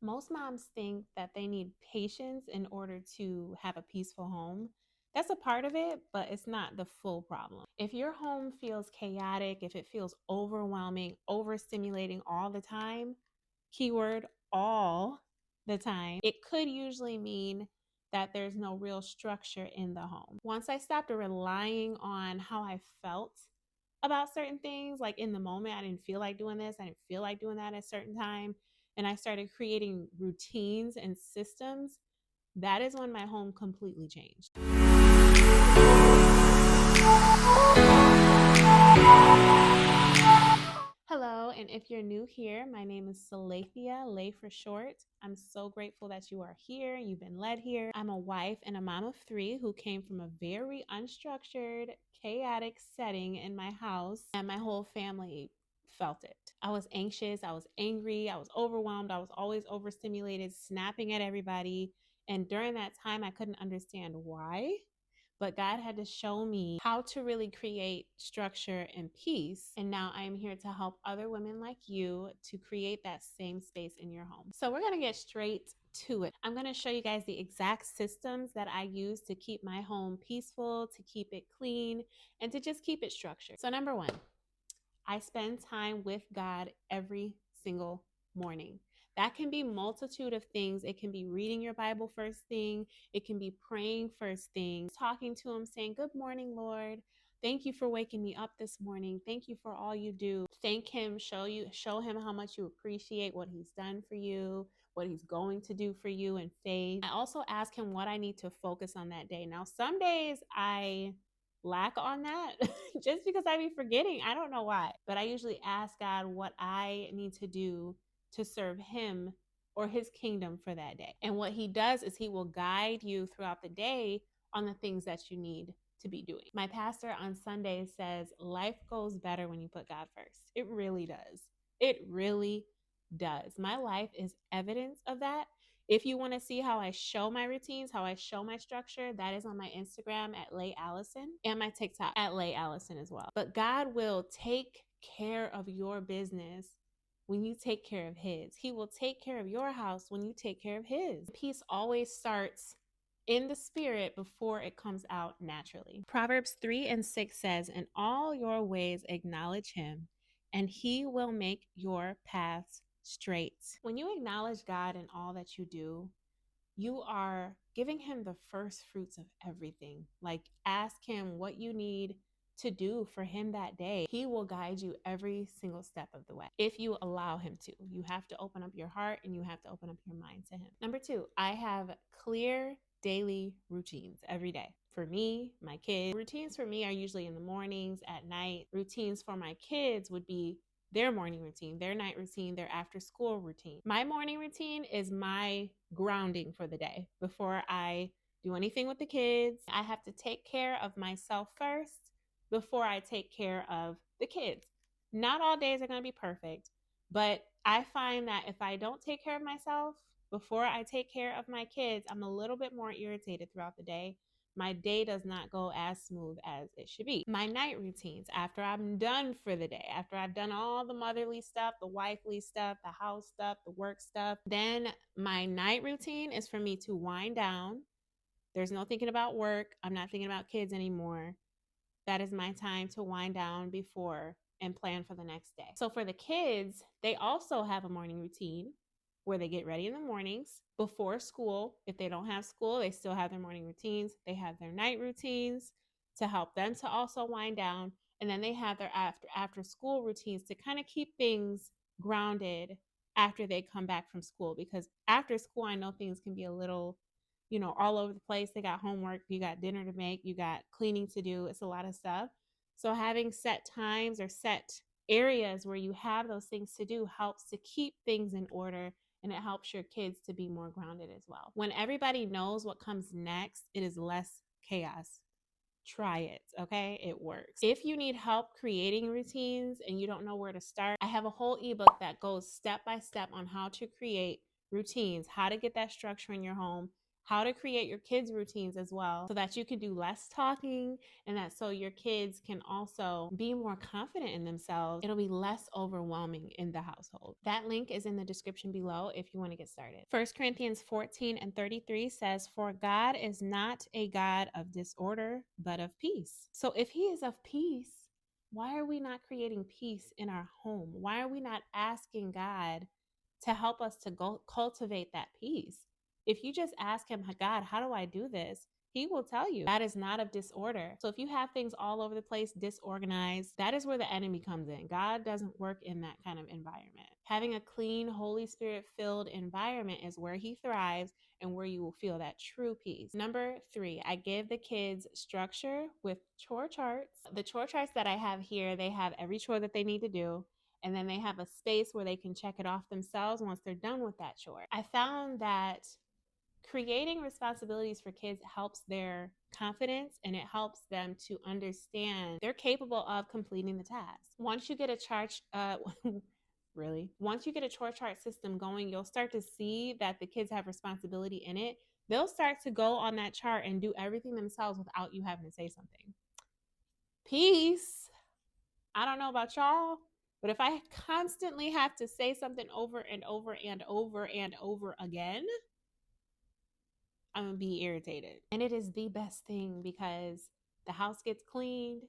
Most moms think that they need patience in order to have a peaceful home. That's a part of it, but it's not the full problem. If your home feels chaotic, if it feels overwhelming, overstimulating all the time, keyword all the time, it could usually mean that there's no real structure in the home. Once I stopped relying on how I felt about certain things, like in the moment, I didn't feel like doing this, I didn't feel like doing that at a certain time, and I started creating routines and systems, that is when my home completely changed. Hello, and if you're new here, my name is Salathia, Lay for short. I'm so grateful that you are here. You've been led here. I'm a wife and a mom of 3 who came from a very unstructured, chaotic setting in my house, and my whole family felt it. I was anxious, I was angry, I was overwhelmed, I was always overstimulated, snapping at everybody. And during that time, I couldn't understand why. But God had to show me how to really create structure and peace. And now I am here to help other women like you to create that same space in your home. So we're going to get straight to it. I'm going to show you guys the exact systems that I use to keep my home peaceful, to keep it clean, and to just keep it structured. So number 1, I spend time with God every single morning. That can be multitude of things. It can be reading your Bible first thing. It can be praying first thing, talking to him, saying, "Good morning, Lord. Thank you for waking me up this morning. Thank you for all you do." Thank him, show him how much you appreciate what he's done for you, what he's going to do for you in faith. I also ask him what I need to focus on that day. Now, some days I lack on that just because I be forgetting. I don't know why, but I usually ask God what I need to do to serve him or his kingdom for that day. And what he does is he will guide you throughout the day on the things that you need to be doing. My pastor on Sundays says life goes better when you put God first. It really does. It really does. My life is evidence of that. If you want to see how I show my routines, how I show my structure, that is on my Instagram at Lay Allison and my TikTok at Lay Allison as well. But God will take care of your business when you take care of his. He will take care of your house when you take care of his. Peace always starts in the spirit before it comes out naturally. Proverbs 3:6 says, "In all your ways acknowledge him, and he will make your paths straight." When you acknowledge God in all that you do, you are giving him the first fruits of everything. Like, ask him what you need to do for him that day. He will guide you every single step of the way if you allow him to. You have to open up your heart and you have to open up your mind to him. Number 2, I have clear daily routines every day. For me, my kids, routines for me are usually in the mornings, at night. Routines for my kids would be their morning routine, their night routine, their after school routine. My morning routine is my grounding for the day. Before I do anything with the kids, I have to take care of myself first before I take care of the kids. Not all days are going to be perfect, but I find that if I don't take care of myself before I take care of my kids, I'm a little bit more irritated throughout the day. My day does not go as smooth as it should be. My night routines, after I'm done for the day, after I've done all the motherly stuff, the wifely stuff, the house stuff, the work stuff, then my night routine is for me to wind down. There's no thinking about work. I'm not thinking about kids anymore. That is my time to wind down before and plan for the next day. So for the kids, they also have a morning routine where they get ready in the mornings before school. If they don't have school, they still have their morning routines. They have their night routines to help them to also wind down. And then they have their after school routines to kind of keep things grounded after they come back from school. Because after school, I know things can be a little, all over the place. They got homework, you got dinner to make, you got cleaning to do. It's a lot of stuff. So having set times or set areas where you have those things to do helps to keep things in order, and it helps your kids to be more grounded as well. When everybody knows what comes next, it is less chaos. Try it, okay? It works. If you need help creating routines and you don't know where to start, I have a whole ebook that goes step by step on how to create routines, how to get that structure in your home, how to create your kids' routines as well so that you can do less talking and that so your kids can also be more confident in themselves. It'll be less overwhelming in the household. That link is in the description below if you want to get started. 1 Corinthians 14:33 says, "For God is not a God of disorder, but of peace." So if he is of peace, why are we not creating peace in our home? Why are we not asking God to help us to go cultivate that peace? If you just ask him, God, how do I do this? He will tell you. That is not of disorder. So if you have things all over the place, disorganized, that is where the enemy comes in. God doesn't work in that kind of environment. Having a clean, Holy Spirit filled environment is where he thrives and where you will feel that true peace. Number 3, I give the kids structure with chore charts. The chore charts that I have here, they have every chore that they need to do. And then they have a space where they can check it off themselves once they're done with that chore. I found that creating responsibilities for kids helps their confidence and it helps them to understand they're capable of completing the task. Once you get a once you get a chore chart system going, you'll start to see that the kids have responsibility in it. They'll start to go on that chart and do everything themselves without you having to say something. Peace. I don't know about y'all, but if I constantly have to say something over and over and over and over again, I'm gonna be irritated. And it is the best thing because the house gets cleaned,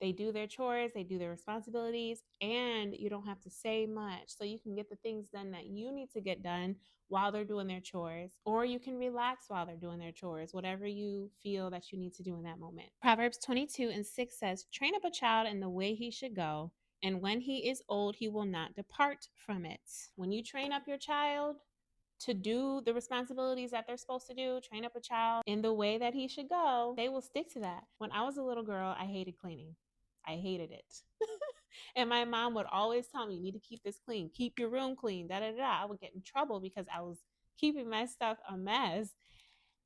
they do their chores, they do their responsibilities, and you don't have to say much. So you can get the things done that you need to get done while they're doing their chores, or you can relax while they're doing their chores, whatever you feel that you need to do in that moment. Proverbs 22:6 says, "Train up a child in the way he should go, and when he is old, he will not depart from it." When you train up your child to do the responsibilities that they're supposed to do, train up a child in the way that he should go, they will stick to that. When I was a little girl, I hated cleaning. I hated it. And my mom would always tell me, you need to keep this clean, keep your room clean, da da da. I would get in trouble because I was keeping my stuff a mess.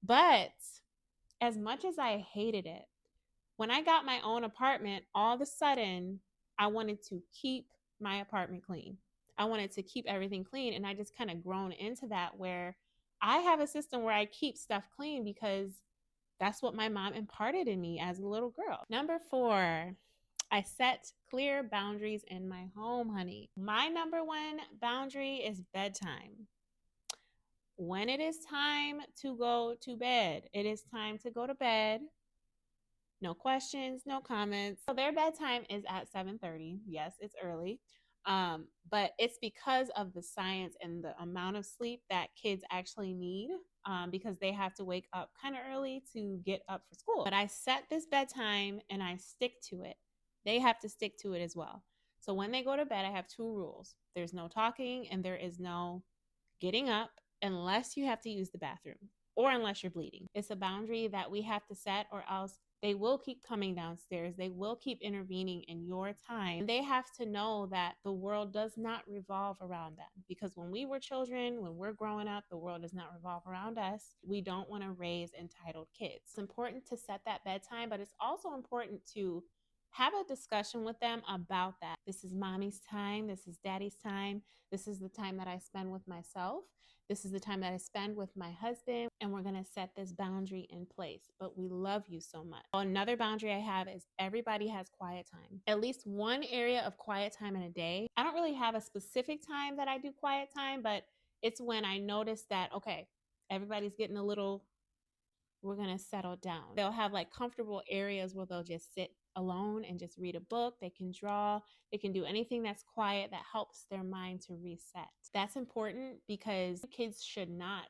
But as much as I hated it, when I got my own apartment, all of a sudden, I wanted to keep my apartment clean. I wanted to keep everything clean. And I just kind of grown into that where I have a system where I keep stuff clean because that's what my mom imparted in me as a little girl. Number 4, I set clear boundaries in my home, honey. My number 1 boundary is bedtime. When it is time to go to bed, it is time to go to bed. No questions, no comments. So their bedtime is at 7:30. Yes, it's early. But it's because of the science and the amount of sleep that kids actually need because they have to wake up kind of early to get up for school. But I set this bedtime and I stick to it. They have to stick to it as well. So when they go to bed, I have 2 rules. There's no talking and there is no getting up unless you have to use the bathroom or unless you're bleeding. It's a boundary that we have to set or else they will keep coming downstairs. They will keep intervening in your time. They have to know that the world does not revolve around them because when we were children, when we're growing up, the world does not revolve around us. We don't want to raise entitled kids. It's important to set that bedtime, but it's also important to have a discussion with them about that. This is mommy's time. This is daddy's time. This is the time that I spend with myself. This is the time that I spend with my husband, and we're going to set this boundary in place. But we love you so much. Another boundary I have is everybody has quiet time. At least one area of quiet time in a day. I don't really have a specific time that I do quiet time, but it's when I notice that, okay, everybody's getting a little, we're going to settle down. They'll have like comfortable areas where they'll just sit alone and just read a book. They can draw. They can do anything that's quiet that helps their mind to reset. That's important because kids should not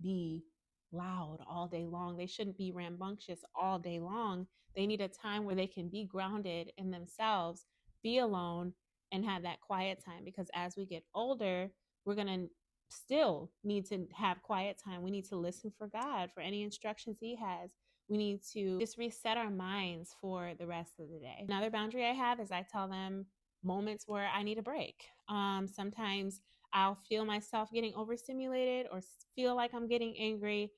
be loud all day long. They shouldn't be rambunctious all day long. They need a time where they can be grounded in themselves, be alone, and have that quiet time because as we get older, we're going to still need to have quiet time. We need to listen for God, for any instructions he has. We need to just reset our minds for the rest of the day. Another boundary I have is I tell them moments where I need a break. Sometimes I'll feel myself getting overstimulated or feel like I'm getting angry.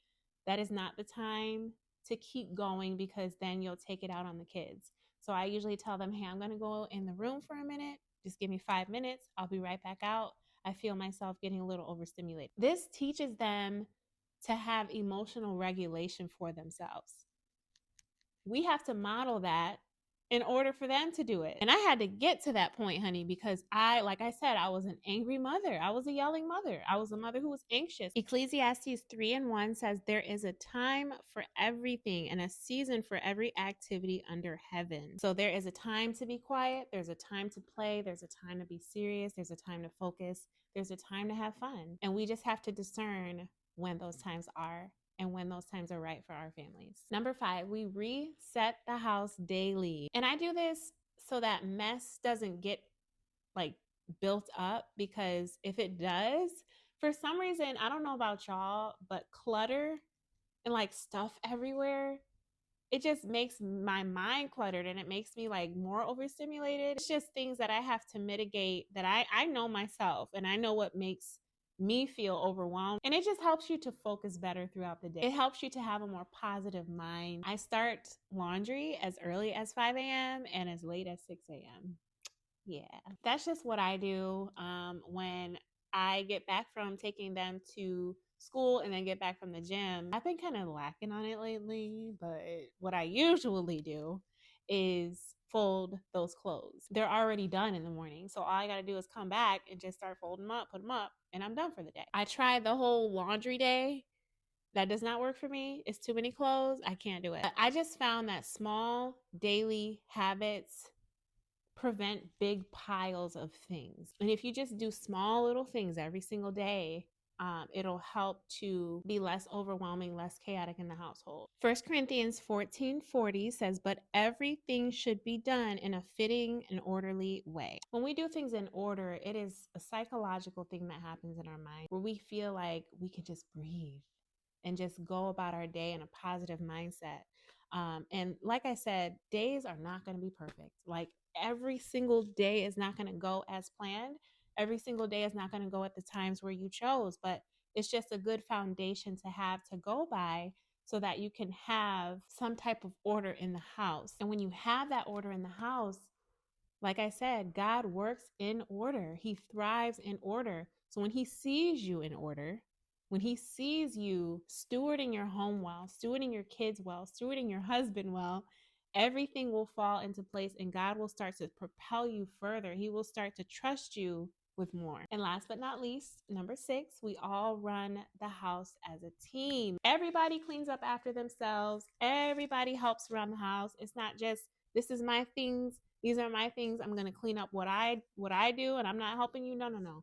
That is not the time to keep going because then you'll take it out on the kids. So I usually tell them, hey, I'm going to go in the room for a minute. Just give me 5 minutes. I'll be right back out. I feel myself getting a little overstimulated. This teaches them to have emotional regulation for themselves. We have to model that in order for them to do it. And I had to get to that point, honey, because like I said, I was an angry mother. I was a yelling mother. I was a mother who was anxious. Ecclesiastes 3:1 says, there is a time for everything and a season for every activity under heaven. So there is a time to be quiet. There's a time to play. There's a time to be serious. There's a time to focus. There's a time to have fun. And we just have to discern when those times are and when those times are right for our families. Number 5, we reset the house daily. And I do this so that mess doesn't get like built up, because if it does, for some reason, I don't know about y'all, but clutter and like stuff everywhere, it just makes my mind cluttered and it makes me like more overstimulated. It's just things that I have to mitigate, that I know myself and I know what makes me feel overwhelmed. And it just helps you to focus better throughout the day. It helps you to have a more positive mind. I start laundry as early as 5 a.m. and as late as 6 a.m. Yeah, that's just what I do when I get back from taking them to school and then get back from the gym. I've been kind of lacking on it lately, but what I usually do is fold those clothes. They're already done in the morning. So all I got to do is come back and just start folding them up, put them up, and I'm done for the day. I tried the whole laundry day. That does not work for me. It's too many clothes. I can't do it. I just found that small daily habits prevent big piles of things. And if you just do small little things every single day, it'll help to be less overwhelming, less chaotic in the household. 1 Corinthians 14:40 says, but everything should be done in a fitting and orderly way. When we do things in order, it is a psychological thing that happens in our mind where we feel like we can just breathe and just go about our day in a positive mindset. And like I said, days are not going to be perfect. Like every single day is not going to go as planned. Every single day is not going to go at the times where you chose, but it's just a good foundation to have to go by so that you can have some type of order in the house. And when you have that order in the house, like I said, God works in order. He thrives in order. So when he sees you in order, when he sees you stewarding your home well, stewarding your kids well, stewarding your husband well, everything will fall into place and God will start to propel you further. He will start to trust you with more. And last but not least, number 6, we all run the house as a team. Everybody cleans up after themselves. Everybody helps around the house. It's not just, this is my things, these are my things, I'm going to clean up what I do and I'm not helping you. No.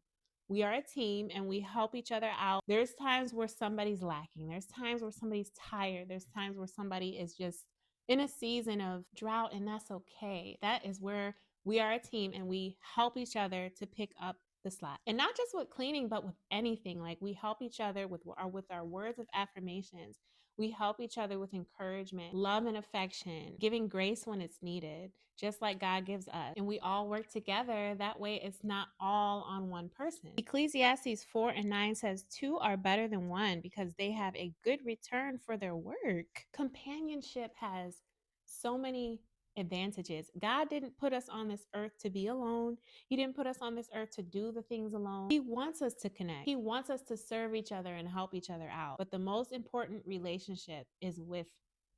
We are a team and we help each other out. There's times where somebody's lacking. There's times where somebody's tired. There's times where somebody is just in a season of drought, and that's okay. That is where we are a team and we help each other to pick up the slack. And not just with cleaning, but with anything. Like we help each other with our words of affirmations. We help each other with encouragement, love and affection, giving grace when it's needed, just like God gives us. And we all work together. That way it's not all on one person. Ecclesiastes 4:9 says, 2 are better than 1 because they have a good return for their work. Companionship has so many advantages. God didn't put us on this earth to be alone. He didn't put us on this earth to do the things alone. He wants us to connect. He wants us to serve each other and help each other out. But the most important relationship is with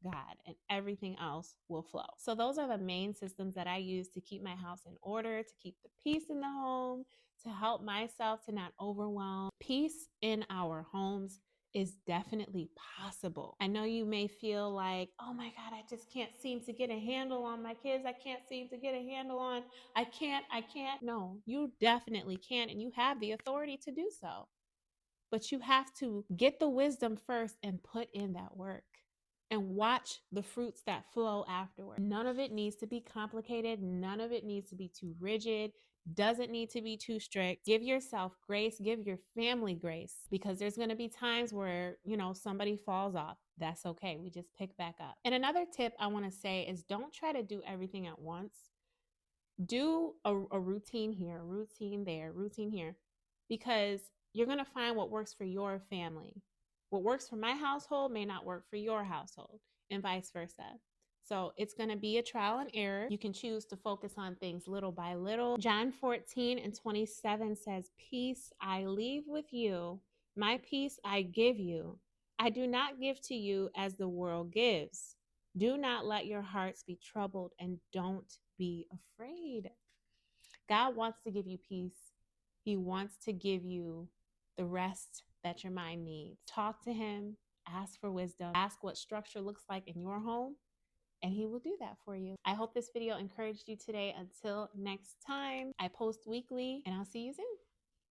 God, and everything else will flow. So those are the main systems that I use to keep my house in order, to keep the peace in the home, to help myself to not overwhelm. Peace in our homes is definitely possible. I know you may feel like, oh my God, I just can't seem to get a handle on my kids. I can't seem to get a handle on, I can't. No, you definitely can, and you have the authority to do so. But you have to get the wisdom first and put in that work and watch the fruits that flow afterward. None of it needs to be complicated. None of it needs to be too rigid. Doesn't need to be too strict. Give yourself grace. Give your family grace, because there's going to be times where, somebody falls off. That's okay. We just pick back up. And another tip I want to say is don't try to do everything at once. Do a routine here, routine there, routine here, because you're going to find what works for your family. What works for my household may not work for your household, and vice versa. So it's going to be a trial and error. You can choose to focus on things little by little. John 14:27 says, peace I leave with you, my peace I give you. I do not give to you as the world gives. Do not let your hearts be troubled and don't be afraid. God wants to give you peace. He wants to give you the rest that your mind needs. Talk to Him, ask for wisdom, ask what structure looks like in your home, and He will do that for you. I hope this video encouraged you today. Until next time, I post weekly, and I'll see you soon.